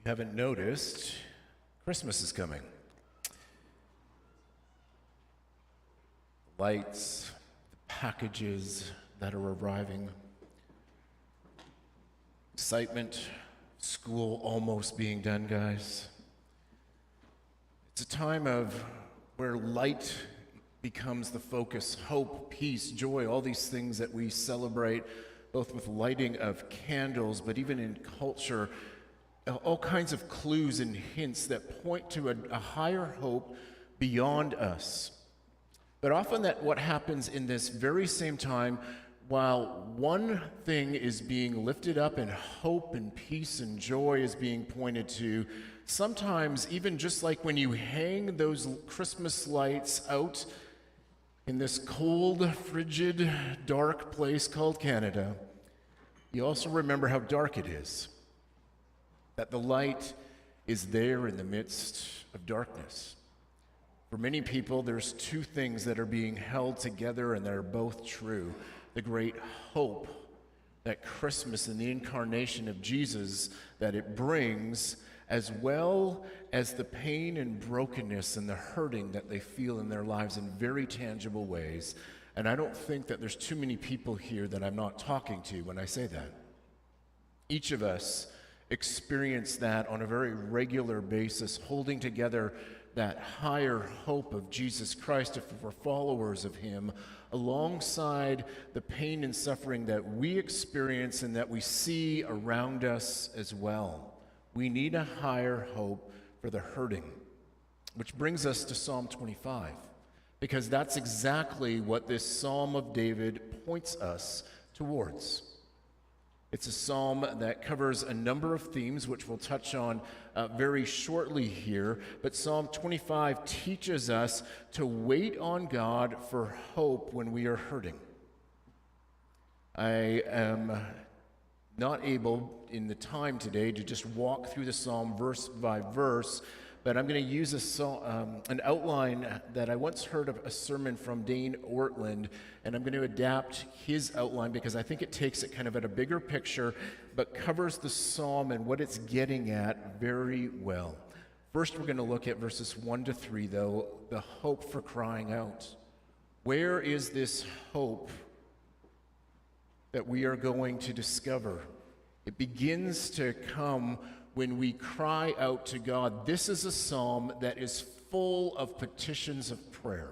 you haven't noticed, Christmas is coming. The lights, the packages that are arriving, excitement, school almost being done, guys. It's a time of where light becomes the focus, hope, peace, joy, all these things that we celebrate, both with lighting of candles, but even in culture, all kinds of clues and hints that point to a higher hope beyond us. But often what happens in this very same time, while one thing is being lifted up and hope and peace and joy is being pointed to, sometimes even just like when you hang those Christmas lights out in this cold, frigid, dark place called Canada, you also remember how dark it is. That the light is there in the midst of darkness. For many people, there's two things that are being held together and that are both true. The great hope that Christmas and the incarnation of Jesus that it brings, as well as the pain and brokenness and the hurting that they feel in their lives in very tangible ways. And I don't think that there's too many people here that I'm not talking to when I say that. Each of us experience that on a very regular basis, holding together that higher hope of Jesus Christ, if we're followers of him, alongside the pain and suffering that we experience and that we see around us as well. We need a higher hope for the hurting, which brings us to Psalm 25, because that's exactly what this Psalm of David points us towards. It's a psalm that covers a number of themes, which we'll touch on very shortly here. But Psalm 25 teaches us to wait on God for hope when we are hurting. I am not able in the time today to just walk through the psalm verse by verse, but I'm going to use an outline that I once heard of a sermon from Dane Ortland, and I'm going to adapt his outline because I think it takes it kind of at a bigger picture, but covers the psalm and what it's getting at very well. First, we're going to look at verses 1 to 3, though, the hope for crying out. Where is this hope that we are going to discover? It begins to come when we cry out to God. This is a psalm that is full of petitions of prayer.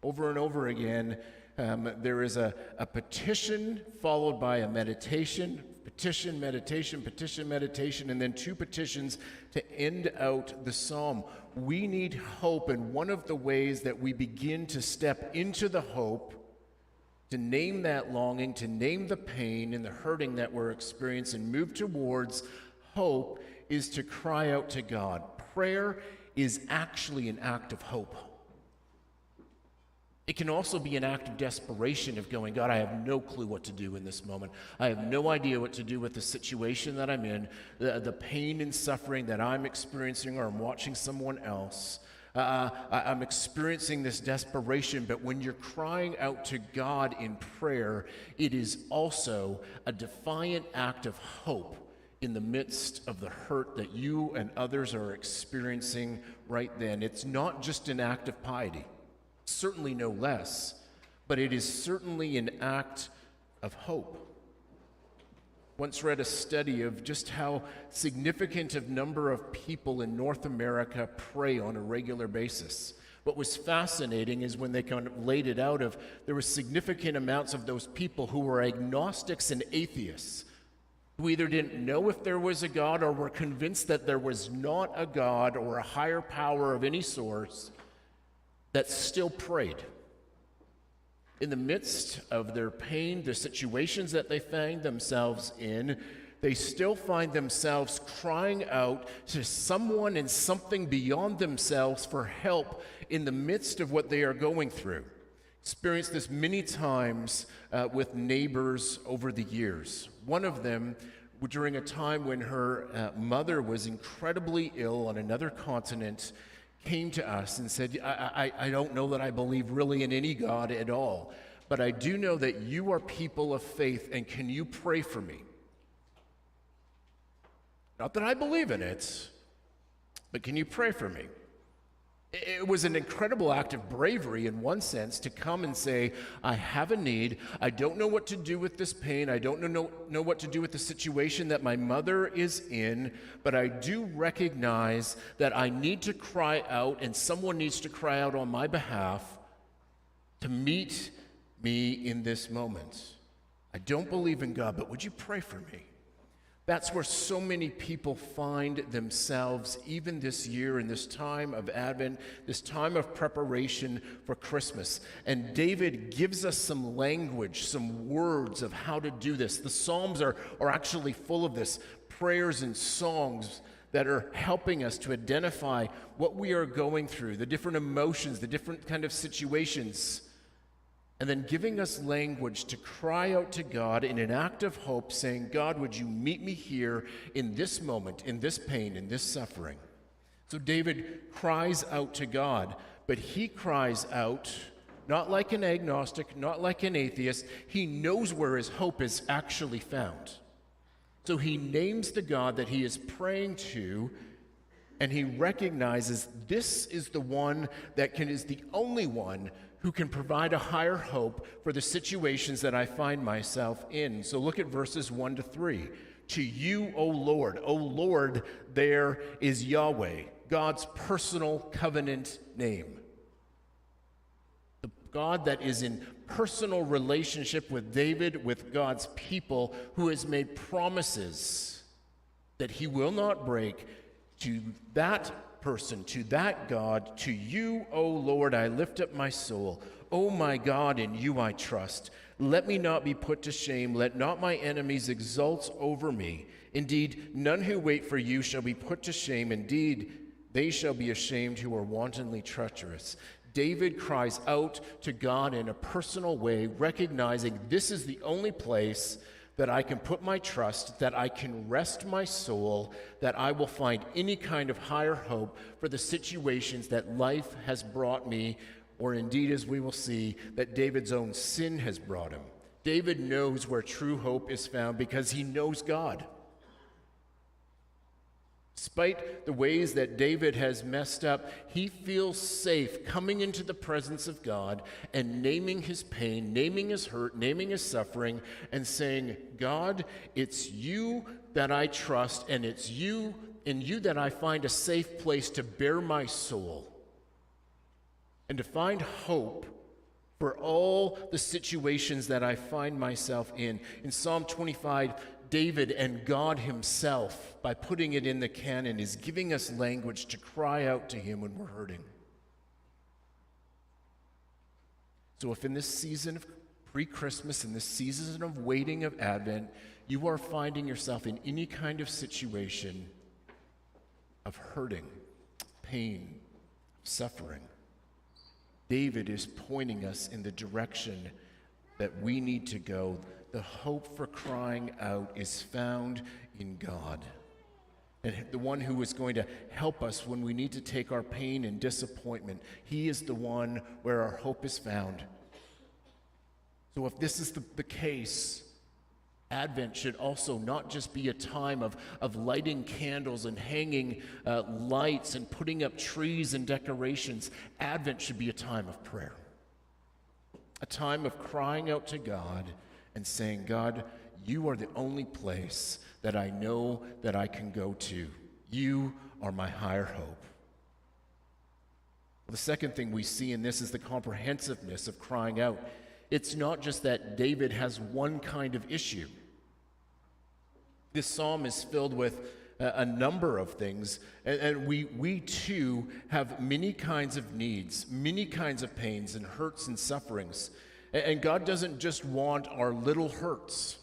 Over and over again, there is a petition followed by a meditation, petition, meditation, petition, meditation, and then two petitions to end out the psalm. We need hope, and one of the ways that we begin to step into the hope, to name that longing, to name the pain and the hurting that we're experiencing, move towards hope, is to cry out to God. Prayer is actually an act of hope. It can also be an act of desperation of going, God, I have no clue what to do in this moment. I have no idea what to do with the situation that I'm in, the pain and suffering that I'm experiencing or I'm watching someone else. I'm experiencing this desperation, but when you're crying out to God in prayer, it is also a defiant act of hope in the midst of the hurt that you and others are experiencing right then. It's not just an act of piety, certainly no less, but it is certainly an act of hope. Once read a study of just how significant a number of people in North America pray on a regular basis. What was fascinating is when they kind of laid it out of, there were significant amounts of those people who were agnostics and atheists, who either didn't know if there was a God or were convinced that there was not a God or a higher power of any source, that still prayed. In the midst of their pain, the situations that they find themselves in, they still find themselves crying out to someone and something beyond themselves for help in the midst of what they are going through. Experienced this many times with neighbors over the years. One of them, during a time when her mother was incredibly ill on another continent, came to us and said, I don't know that I believe really in any God at all, but I do know that you are people of faith, and can you pray for me? Not that I believe in it, but can you pray for me? It was an incredible act of bravery in one sense to come and say, I have a need. I don't know what to do with this pain. I don't know what to do with the situation that my mother is in, but I do recognize that I need to cry out, and someone needs to cry out on my behalf to meet me in this moment. I don't believe in God, but would you pray for me? That's where so many people find themselves even this year in this time of Advent, this time of preparation for Christmas. And David gives us some language, some words of how to do this. The Psalms are actually full of this, prayers and songs that are helping us to identify what we are going through, the different emotions, the different kind of situations, and then giving us language to cry out to God in an act of hope, saying, God, would you meet me here in this moment, in this pain, in this suffering? So David cries out to God, but he cries out not like an agnostic, not like an atheist. He knows where his hope is actually found. So he names the God that he is praying to, and he recognizes this is the one that is the only one who can provide a higher hope for the situations that I find myself in. So look at verses 1 to 3. To you, O Lord, there is Yahweh, God's personal covenant name. The God that is in personal relationship with David, with God's people, who has made promises that he will not break. To that person, to that God, to you, O Lord, I lift up my soul. O my God, in you I trust. Let me not be put to shame. Let not my enemies exult over me. Indeed, none who wait for you shall be put to shame. Indeed, they shall be ashamed who are wantonly treacherous. David cries out to God in a personal way, recognizing this is the only place that I can put my trust, that I can rest my soul, that I will find any kind of higher hope for the situations that life has brought me, or indeed, as we will see, that David's own sin has brought him. David knows where true hope is found because he knows God. Despite the ways that David has messed up, he feels safe coming into the presence of God and naming his pain, naming his hurt, naming his suffering, and saying, God, it's you that I trust, and it's you in you that I find a safe place to bear my soul and to find hope for all the situations that I find myself in. In Psalm 25, David and God himself, by putting it in the canon, is giving us language to cry out to him when we're hurting. So if in this season of pre-Christmas, in this season of waiting of Advent, you are finding yourself in any kind of situation of hurting, pain, suffering, David is pointing us in the direction that we need to go. The hope for crying out is found in God. And the one who is going to help us when we need to take our pain and disappointment, he is the one where our hope is found. So if this is the case, Advent should also not just be a time of lighting candles and hanging lights and putting up trees and decorations. Advent should be a time of prayer, a time of crying out to God and saying, God, you are the only place that I know that I can go to. You are my higher hope. The second thing we see in this is the comprehensiveness of crying out. It's not just that David has one kind of issue. This psalm is filled with a number of things, and we too have many kinds of needs, many kinds of pains and hurts and sufferings. And God doesn't just want our little hurts.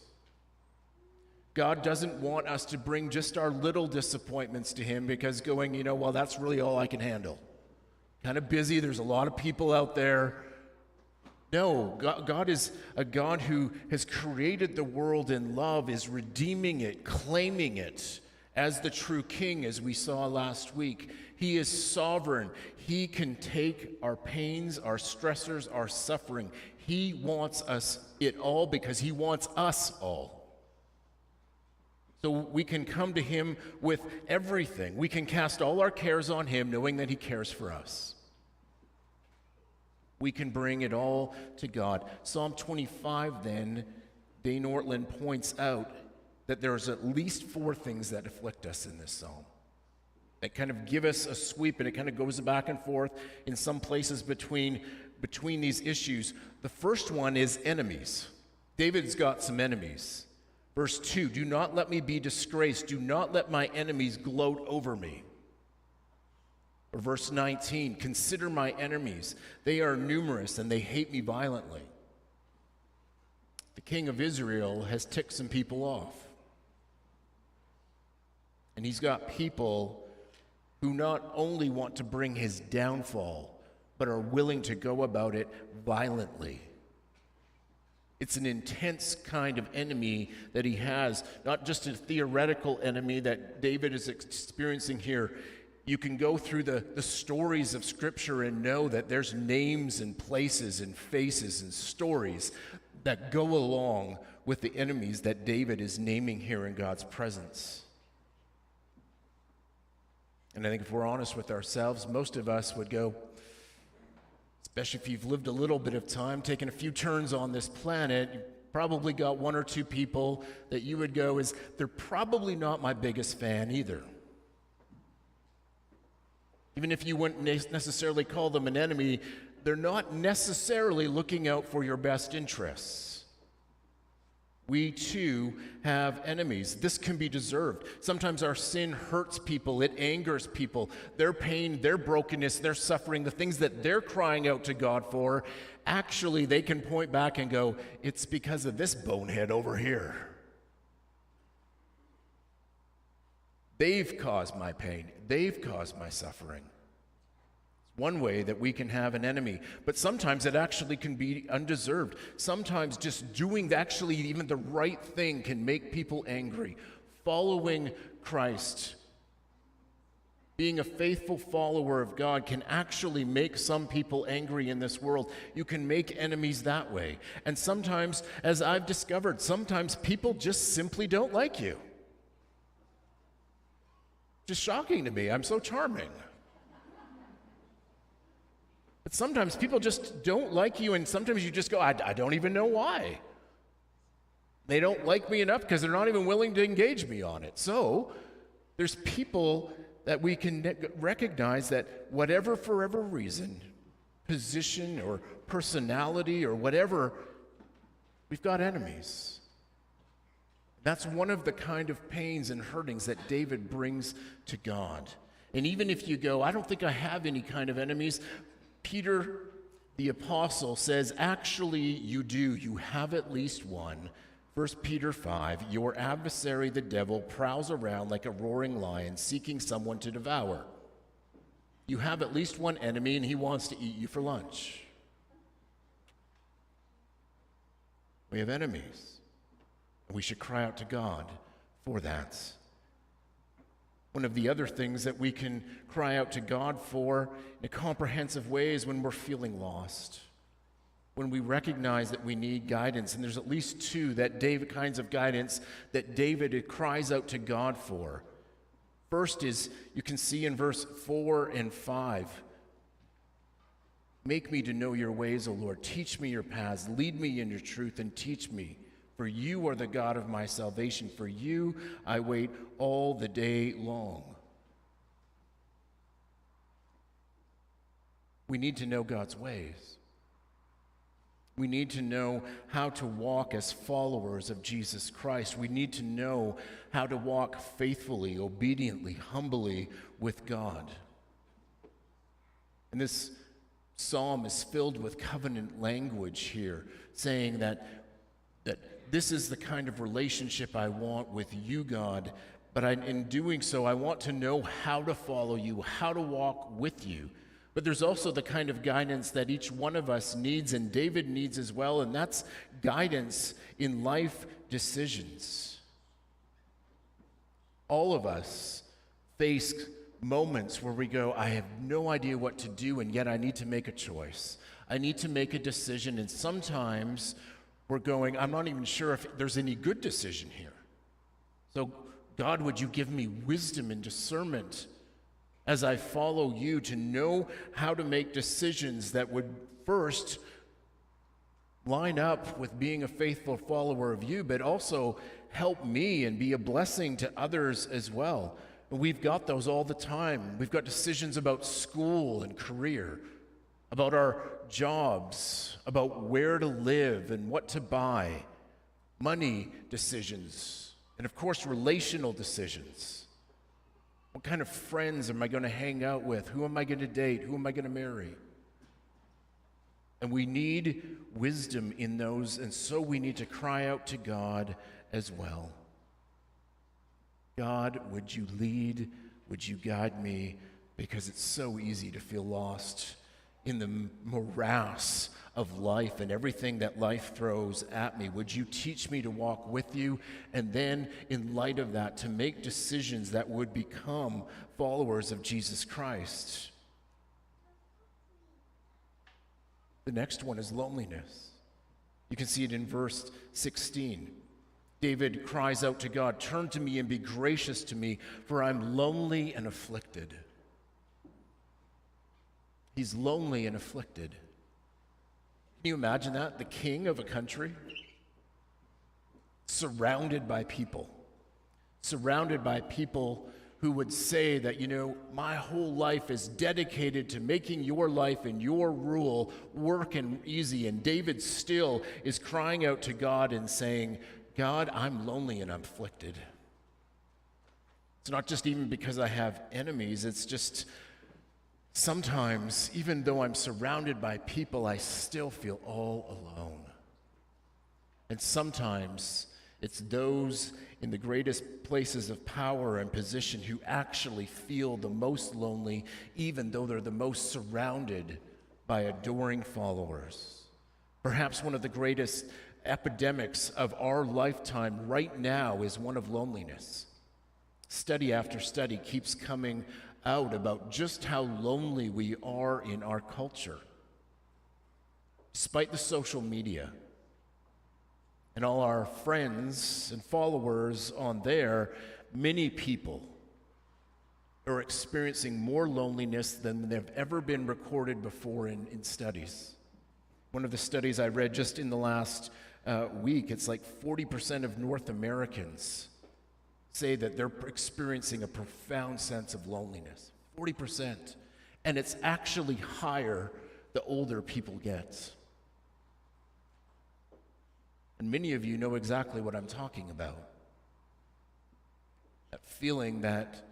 God doesn't want us to bring just our little disappointments to him because going, well, that's really all I can handle. Kind of busy, there's a lot of people out there. No, God is a God who has created the world in love, is redeeming it, claiming it as the true king, as we saw last week. He is sovereign. He can take our pains, our stressors, our suffering. He wants us it all because he wants us all. So we can come to him with everything. We can cast all our cares on him, knowing that he cares for us. We can bring it all to God. Psalm 25, then, Dane Ortland points out that there's at least 4 things that afflict us in this psalm. That kind of give us a sweep, and it kind of goes back and forth in some places between these issues. The first one is enemies. David's got some enemies. Verse 2, do not let me be disgraced. Do not let my enemies gloat over me. Or verse 19, consider my enemies. They are numerous and they hate me violently. The king of Israel has ticked some people off. And he's got people who not only want to bring his downfall, but are willing to go about it violently. It's an intense kind of enemy that he has, not just a theoretical enemy that David is experiencing here. You can go through the stories of Scripture and know that there's names and places and faces and stories that go along with the enemies that David is naming here in God's presence. And I think if we're honest with ourselves, most of us would go, especially if you've lived a little bit of time, taken a few turns on this planet, you've probably got 1 or 2 people that you would go, they're probably not my biggest fan either. Even if you wouldn't necessarily call them an enemy, they're not necessarily looking out for your best interests. We too have enemies. This can be deserved. Sometimes our sin hurts people, it angers people. Their pain, their brokenness, their suffering, the things that they're crying out to God for, actually they can point back and go, it's because of this bonehead over here. They've caused my pain. They've caused my suffering. It's one way that we can have an enemy. But sometimes it actually can be undeserved. Sometimes just doing actually even the right thing can make people angry. Following Christ, being a faithful follower of God can actually make some people angry in this world. You can make enemies that way. And sometimes, as I've discovered, sometimes people just simply don't like you. Just shocking to me. I'm so charming. But sometimes people just don't like you, and sometimes you just go, I don't even know why. They don't like me enough because they're not even willing to engage me on it. So there's people that we can recognize that whatever reason, position or personality or whatever, we've got enemies. That's one of the kind of pains and hurtings that David brings to God. And even if you go, I don't think I have any kind of enemies, Peter the apostle says, actually you do. You have at least one. 1 Peter 5, your adversary the devil prowls around like a roaring lion seeking someone to devour. You have at least one enemy and he wants to eat you for lunch. We have enemies. We should cry out to God for that. One of the other things that we can cry out to God for in a comprehensive way is when we're feeling lost, when we recognize that we need guidance. And there's at least 2 kinds of guidance that David cries out to God for. First is, you can see in verse 4 and 5, make me to know your ways, O Lord. Teach me your paths. Lead me in your truth and teach me. For you are the God of my salvation. For you I wait all the day long. We need to know God's ways. We need to know how to walk as followers of Jesus Christ. We need to know how to walk faithfully, obediently, humbly with God. And this psalm is filled with covenant language here, saying that this is the kind of relationship I want with you, God, but in doing so, I want to know how to follow you, how to walk with you. But there's also the kind of guidance that each one of us needs, and David needs as well, and that's guidance in life decisions. All of us face moments where we go, I have no idea what to do, and yet I need to make a choice. I need to make a decision, and sometimes we're going, I'm not even sure if there's any good decision here. So God, would you give me wisdom and discernment as I follow you to know how to make decisions that would first line up with being a faithful follower of you, but also help me and be a blessing to others as well. And we've got those all the time. We've got decisions about school and career, about our jobs, about where to live and what to buy, money decisions, and of course, relational decisions. What kind of friends am I going to hang out with? Who am I going to date? Who am I going to marry? And we need wisdom in those, and so we need to cry out to God as well. God, would you lead? Would you guide me? Because it's so easy to feel lost in the morass of life and everything that life throws at me. Would you teach me to walk with you? And then, in light of that, to make decisions that would become followers of Jesus Christ. The next one is loneliness. You can see it in verse 16. David cries out to God, "Turn to me and be gracious to me, for I'm lonely and afflicted." He's lonely and afflicted. Can you imagine that? The king of a country, surrounded by people who would say that, my whole life is dedicated to making your life and your rule work and easy. And David still is crying out to God and saying, God, I'm lonely and I'm afflicted. It's not just even because I have enemies, it's just sometimes, even though I'm surrounded by people, I still feel all alone. And sometimes it's those in the greatest places of power and position who actually feel the most lonely, even though they're the most surrounded by adoring followers. Perhaps one of the greatest epidemics of our lifetime right now is one of loneliness. Study after study keeps coming out about just how lonely we are in our culture. Despite the social media and all our friends and followers on there, many people are experiencing more loneliness than they've ever been recorded before in studies. One of the studies I read just in the last week, it's like 40% of North Americans say that they're experiencing a profound sense of loneliness. 40%. And it's actually higher the older people get. And many of you know exactly what I'm talking about. That feeling that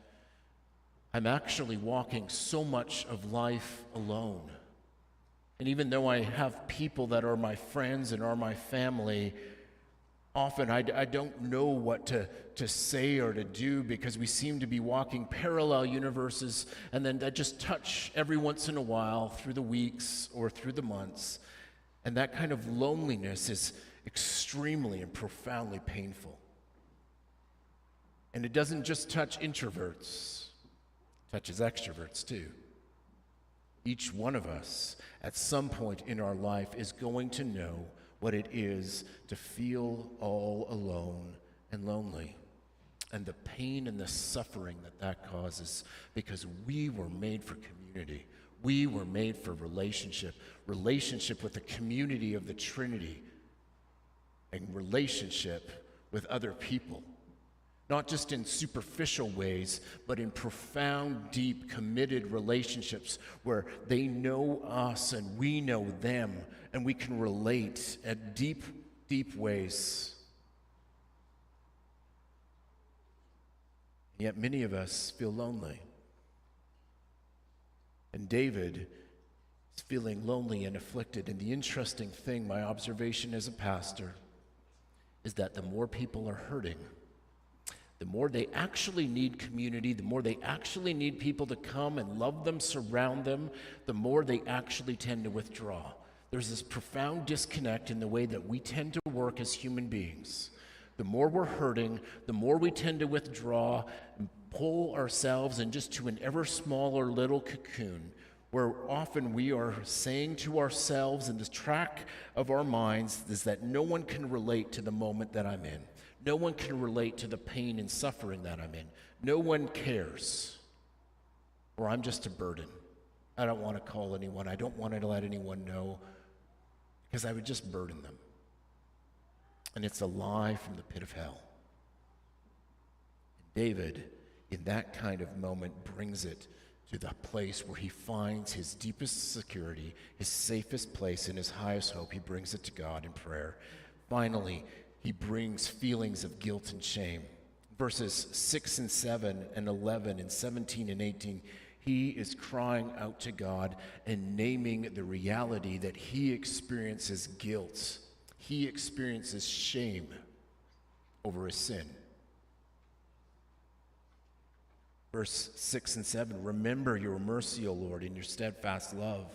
I'm actually walking so much of life alone. And even though I have people that are my friends and are my family, often I don't know what to say or to do because we seem to be walking parallel universes, and then that just touch every once in a while through the weeks or through the months. And that kind of loneliness is extremely and profoundly painful. And it doesn't just touch introverts, it touches extroverts too. Each one of us at some point in our life is going to know what it is to feel all alone and lonely, and the pain and the suffering that causes, because we were made for community. We were made for relationship with the community of the Trinity, and relationship with other people. Not just in superficial ways, but in profound, deep, committed relationships where they know us and we know them, and we can relate at deep, deep ways. Yet many of us feel lonely. And David is feeling lonely and afflicted. And the interesting thing, my observation as a pastor, is that the more people are hurting, the more they actually need community, the more they actually need people to come and love them, surround them, the more they actually tend to withdraw. There's this profound disconnect in the way that we tend to work as human beings. The more we're hurting, the more we tend to withdraw and pull ourselves in just to an ever smaller little cocoon, where often we are saying to ourselves in this track of our minds is that no one can relate to the moment that I'm in. No one can relate to the pain and suffering that I'm in. No one cares. Or I'm just a burden. I don't want to call anyone. I don't want to let anyone know because I would just burden them. And it's a lie from the pit of hell. David, in that kind of moment, brings it to the place where he finds his deepest security, his safest place, and his highest hope. He brings it to God in prayer. Finally, he brings feelings of guilt and shame. Verses 6 and 7 and 11 and 17 and 18, he is crying out to God and naming the reality that he experiences guilt. He experiences shame over his sin. Verse 6 and 7, remember your mercy, O Lord, and your steadfast love,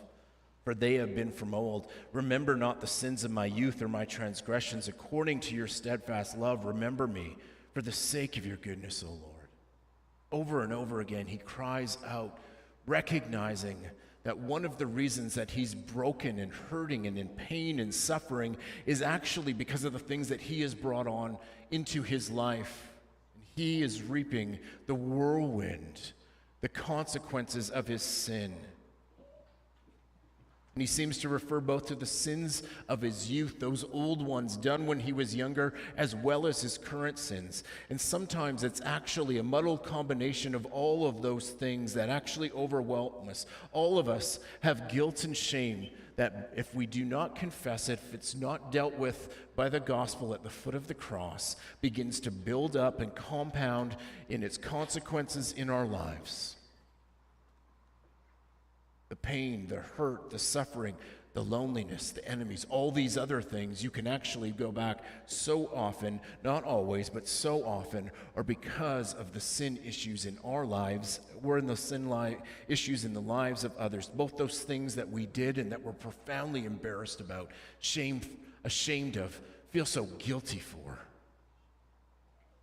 for they have been from old. Remember not the sins of my youth or my transgressions. According to your steadfast love, remember me for the sake of your goodness, O Lord. Over and over again, he cries out, recognizing that one of the reasons that he's broken and hurting and in pain and suffering is actually because of the things that he has brought on into his life. He is reaping the whirlwind, the consequences of his sin. And he seems to refer both to the sins of his youth, those old ones done when he was younger, as well as his current sins. And sometimes it's actually a muddled combination of all of those things that actually overwhelm us. All of us have guilt and shame that if we do not confess it, if it's not dealt with by the gospel at the foot of the cross, begins to build up and compound in its consequences in our lives. The pain, the hurt, the suffering, the loneliness, the enemies, all these other things, you can actually go back so often, not always, but so often, are because of the sin issues in our lives. We're in the issues in the lives of others, both those things that we did and that we're profoundly embarrassed about, ashamed of, feel so guilty for.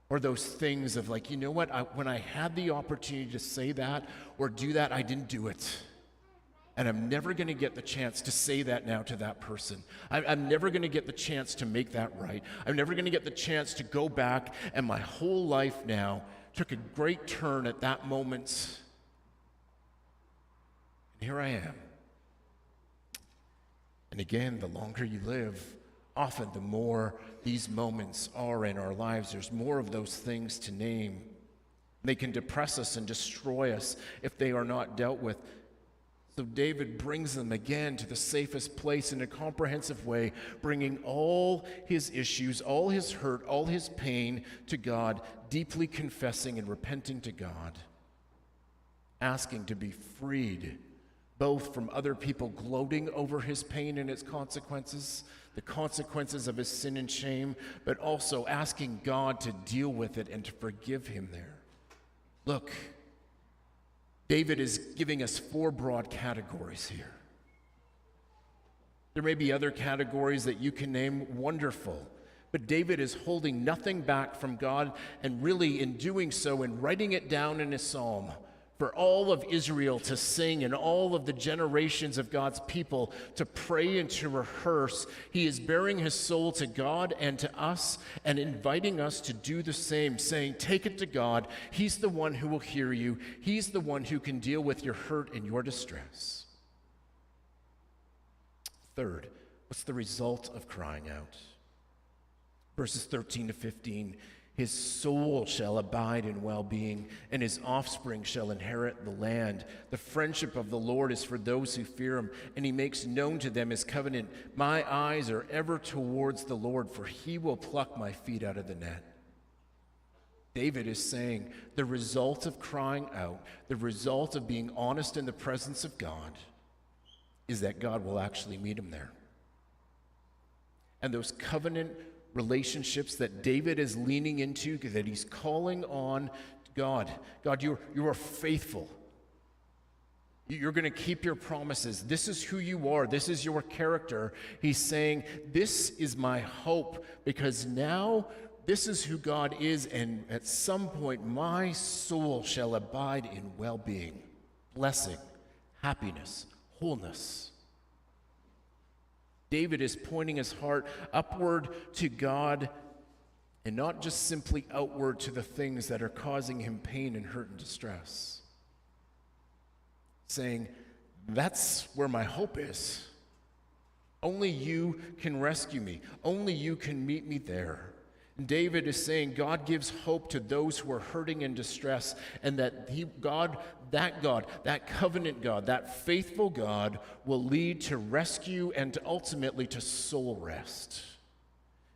Or those things of like, you know what, when I had the opportunity to say that or do that, I didn't do it. And I'm never going to get the chance to say that now to that person. I'm never going to get the chance to make that right. I'm never going to get the chance to go back, and my whole life now took a great turn at that moment. And here I am. And again, the longer you live, often the more these moments are in our lives. There's more of those things to name. They can depress us and destroy us if they are not dealt with. So David brings them again to the safest place in a comprehensive way, bringing all his issues, all his hurt, all his pain to God, deeply confessing and repenting to God, asking to be freed, both from other people gloating over his pain and its consequences, the consequences of his sin and shame, but also asking God to deal with it and to forgive him there. Look, David is giving us 4 broad categories here. There may be other categories that you can name, wonderful, but David is holding nothing back from God, and really in doing so and writing it down in a psalm for all of Israel to sing and all of the generations of God's people to pray and to rehearse. He is bearing his soul to God and to us and inviting us to do the same, saying, take it to God. He's the one who will hear you. He's the one who can deal with your hurt and your distress. Third, what's the result of crying out? Verses 13 to 15. His soul shall abide in well-being, and his offspring shall inherit the land. The friendship of the Lord is for those who fear him, and he makes known to them his covenant. My eyes are ever towards the Lord, for he will pluck my feet out of the net. David is saying the result of crying out, the result of being honest in the presence of God, is that God will actually meet him there. And those covenant relationships that David is leaning into, that he's calling on God. God, you are faithful. You're going to keep your promises. This is who you are. This is your character. He's saying, this is my hope, because now this is who God is, and at some point my soul shall abide in well-being, blessing, happiness, wholeness. David is pointing his heart upward to God and not just simply outward to the things that are causing him pain and hurt and distress. Saying, that's where my hope is. Only you can rescue me. Only you can meet me there. And David is saying God gives hope to those who are hurting and distress, and that that covenant God, that faithful God will lead to rescue and ultimately to soul rest.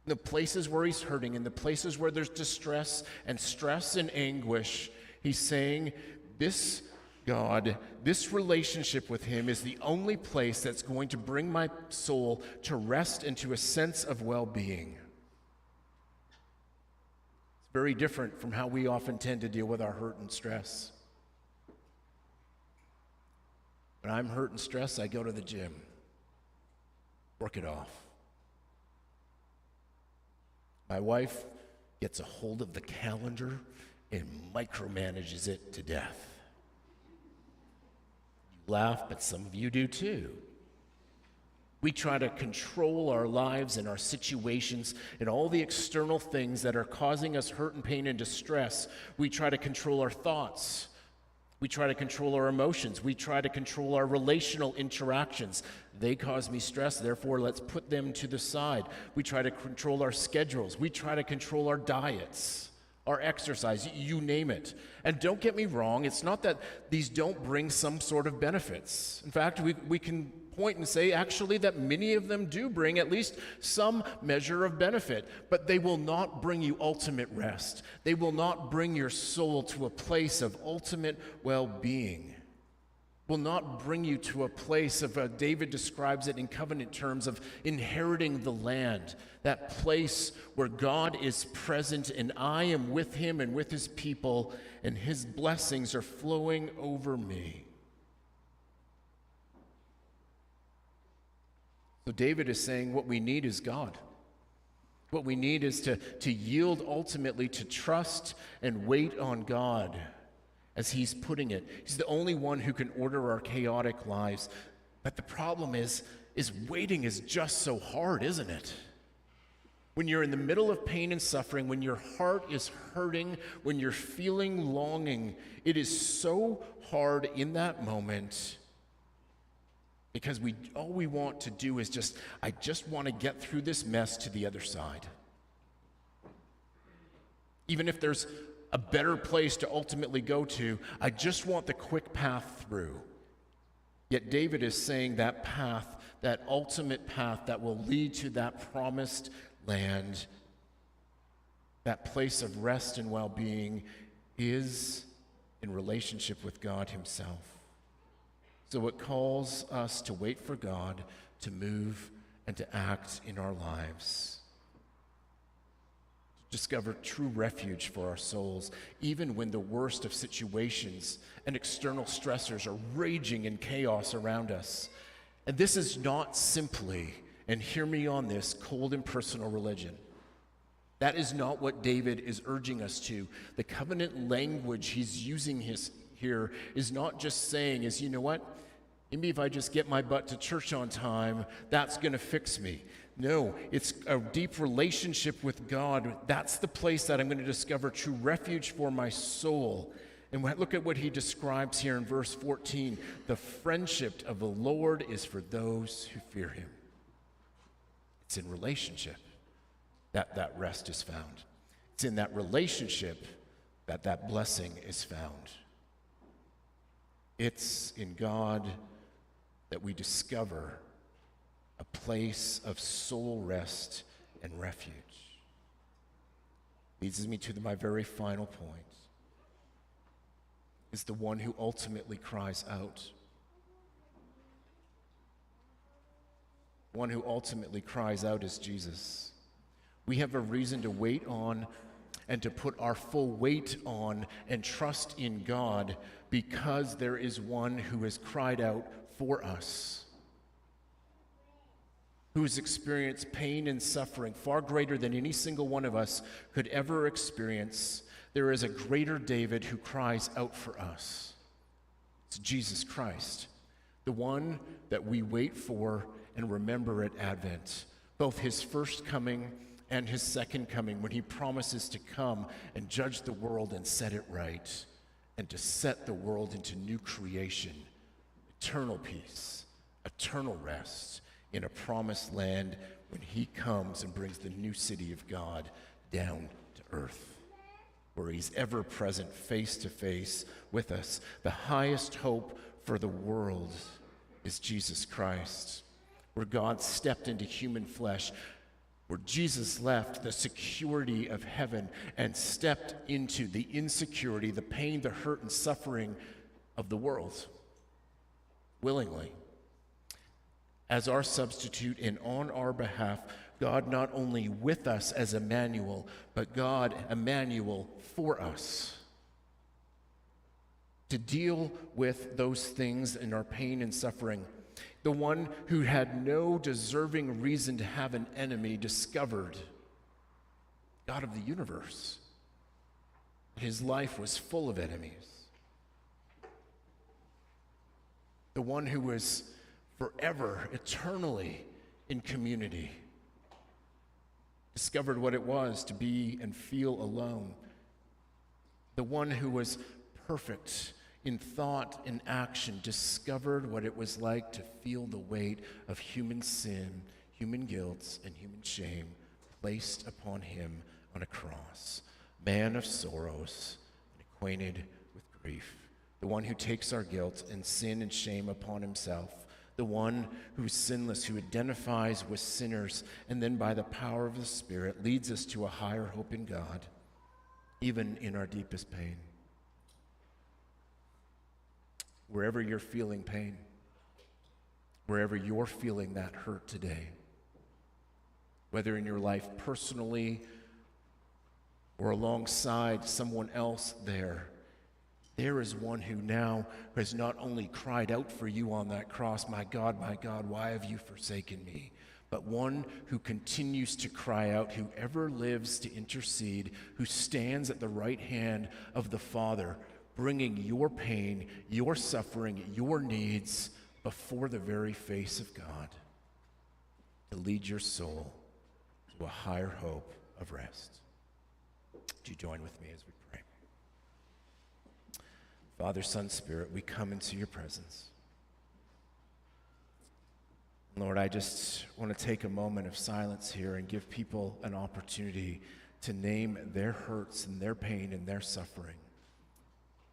In the places where he's hurting, in the places where there's distress and stress and anguish, he's saying this God, this relationship with him is the only place that's going to bring my soul to rest and to a sense of well-being. It's very different from how we often tend to deal with our hurt and stress. When I'm hurt and stressed, I go to the gym, work it off. My wife gets a hold of the calendar and micromanages it to death. Laugh, but some of you do too. We try to control our lives and our situations and all the external things that are causing us hurt and pain and distress. We try to control our thoughts. We try to control our emotions. We try to control our relational interactions. They cause me stress, therefore let's put them to the side. We try to control our schedules. We try to control our diets, our exercise, you name it. And don't get me wrong, it's not that these don't bring some sort of benefits. In fact, we can point and say actually that many of them do bring at least some measure of benefit, but they will not bring you ultimate rest. They will not bring your soul to a place of ultimate well-being. Will not bring you to a place of, David describes it in covenant terms, of inheriting the land, that place where God is present and I am with him and with his people and his blessings are flowing over me. So David is saying what we need is God. What we need is to yield ultimately to trust and wait on God. As he's putting it, he's the only one who can order our chaotic lives. But the problem is waiting is just so hard, isn't it? When you're in the middle of pain and suffering, when your heart is hurting, when you're feeling longing, it is so hard in that moment because all we want to do is I just want to get through this mess to the other side. Even if there's a better place to ultimately go to, I just want the quick path through. Yet David is saying that path, that ultimate path that will lead to that promised land, that place of rest and well-being, is in relationship with God himself. So it calls us to wait for God to move and to act in our lives. Discover true refuge for our souls, even when the worst of situations and external stressors are raging in chaos around us. And this is not simply, and hear me on this, cold and personal religion. That is not what David is urging us to. The covenant language he's using here is not just saying, you know what? Maybe if I just get my butt to church on time, that's going to fix me. No, it's a deep relationship with God. That's the place that I'm going to discover true refuge for my soul. And look at what he describes here in verse 14. The friendship of the Lord is for those who fear him. It's in relationship that rest is found. It's in that relationship that blessing is found. It's in God that we discover a place of soul rest and refuge. Leads me to my very final point. Is the one who ultimately cries out. One who ultimately cries out is Jesus. We have a reason to wait on and to put our full weight on and trust in God because there is one who has cried out for us, who has experienced pain and suffering far greater than any single one of us could ever experience. There is a greater David who cries out for us. It's Jesus Christ, the one that we wait for and remember at Advent, both his first coming and his second coming, when he promises to come and judge the world and set it right, and to set the world into new creation, eternal peace, eternal rest in a promised land when he comes and brings the new city of God down to earth, where he's ever present face to face with us. The highest hope for the world is Jesus Christ, where God stepped into human flesh, where Jesus left the security of heaven and stepped into the insecurity, the pain, the hurt, and suffering of the world willingly. As our substitute and on our behalf, God not only with us as Emmanuel, but God Emmanuel for us, to deal with those things in our pain and suffering. The one who had no deserving reason to have an enemy discovered, God of the universe. His life was full of enemies. The one who was forever, eternally in community, discovered what it was to be and feel alone. The one who was perfect in thought and action discovered what it was like to feel the weight of human sin, human guilt, and human shame placed upon him on a cross. Man of sorrows and acquainted with grief. The one who takes our guilt and sin and shame upon himself. The one who is sinless, who identifies with sinners, and then by the power of the Spirit leads us to a higher hope in God, even in our deepest pain. Wherever you're feeling pain, wherever you're feeling that hurt today, whether in your life personally or alongside someone else there is one who now has not only cried out for you on that cross, my God, why have you forsaken me? But one who continues to cry out, who ever lives to intercede, who stands at the right hand of the Father, bringing your pain, your suffering, your needs before the very face of God to lead your soul to a higher hope of rest. Would you join with me as we pray? Father, Son, Spirit, we come into your presence. Lord, I just want to take a moment of silence here and give people an opportunity to name their hurts and their pain and their suffering,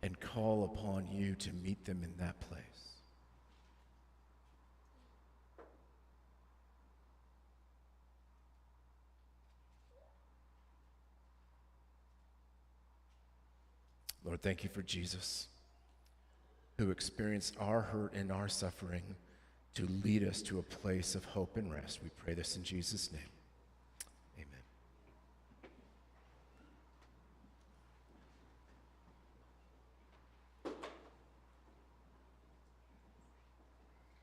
and call upon you to meet them in that place. Lord, thank you for Jesus, who experienced our hurt and our suffering to lead us to a place of hope and rest. We pray this in Jesus' name.